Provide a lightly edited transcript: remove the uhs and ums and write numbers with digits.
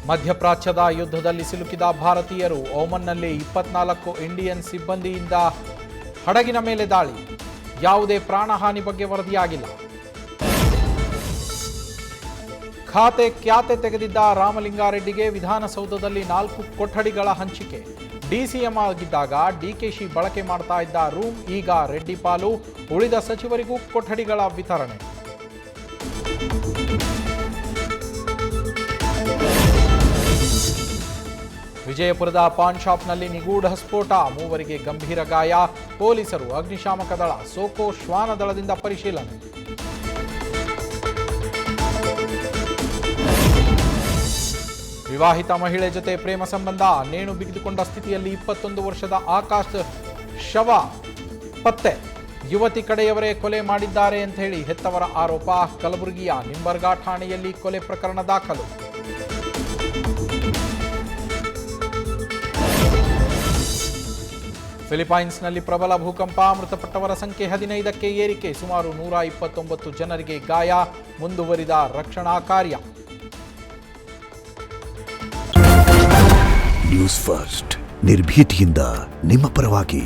ಮಧ್ಯಪ್ರಾಚ್ಯದ ಯುದ್ಧದಲ್ಲಿ ಸಿಲುಕಿದ ಭಾರತೀಯರು. ಓಮನ್ನಲ್ಲಿ 24 ಇಂಡಿಯನ್ ಸಿಬ್ಬಂದಿಯಿಂದ ಹಡಗಿನ ಮೇಲೆ ದಾಳಿ. ಯಾವುದೇ ಪ್ರಾಣಹಾನಿ ಬಗ್ಗೆ ವರದಿಯಾಗಿಲ್ಲ. ಖ್ಯಾತೆ ತೆಗೆದಿದ್ದ ರಾಮಲಿಂಗಾರೆಡ್ಡಿಗೆ ವಿಧಾನಸೌಧದಲ್ಲಿ 4 ಕೊಠಡಿಗಳ ಹಂಚಿಕೆ. ಡಿಸಿಎಂ ಆಗಿದ್ದಾಗ ಡಿಕೆಶಿ ಬಳಕೆ ಮಾಡ್ತಾ ಇದ್ದ ರೂಮ್ ಈಗ ರೆಡ್ಡಿ ಪಾಲು. ಉಳಿದ ಸಚಿವರಿಗೂ ಕೊಠಡಿಗಳ ವಿತರಣೆ. ವಿಜಯಪುರದ ಪಾನ್ ಶಾಪ್ನಲ್ಲಿ ನಿಗೂಢ ಸ್ಫೋಟ. 3 ಗಂಭೀರ ಗಾಯ. ಪೊಲೀಸರು, ಅಗ್ನಿಶಾಮಕ ದಳ, ಸೋಕೋ ಶ್ವಾನ ದಳದಿಂದ ಪರಿಶೀಲನೆ. ವಿವಾಹಿತ ಮಹಿಳೆ ಜೊತೆ ಪ್ರೇಮ ಸಂಬಂಧ. ನೇಣು ಬಿಗಿದುಕೊಂಡ ಸ್ಥಿತಿಯಲ್ಲಿ 21 ವರ್ಷದ ಆಕಾಶ್ ಶವ ಪತ್ತೆ. ಯುವತಿ ಕಡೆಯವರೇ ಕೊಲೆ ಮಾಡಿದ್ದಾರೆ ಅಂತ ಹೇಳಿ ಹೆತ್ತವರ ಆರೋಪ. ಕಲಬುರಗಿಯ ನಿಂಬರ್ಗಾ ಠಾಣೆಯಲ್ಲಿ ಕೊಲೆ ಪ್ರಕರಣ ದಾಖಲು. ಫಿಲಿಪೈನ್ಸ್ನಲ್ಲಿ ಪ್ರಬಲ ಭೂಕಂಪ. ಮೃತಪಟ್ಟವರ ಸಂಖ್ಯೆ 15ಕ್ಕೆ ಏರಿಕೆ. ಸುಮಾರು 129 ಜನರಿಗೆ ಗಾಯ. ಮುಂದುವರಿದ ರಕ್ಷಣಾ ಕಾರ್ಯ. ನ್ಯೂಸ್ ಫಸ್ಟ್, ನಿರ್ಭೀತಿಯಿಂದ ನಿಮ್ಮ ಪರವಾಗಿ.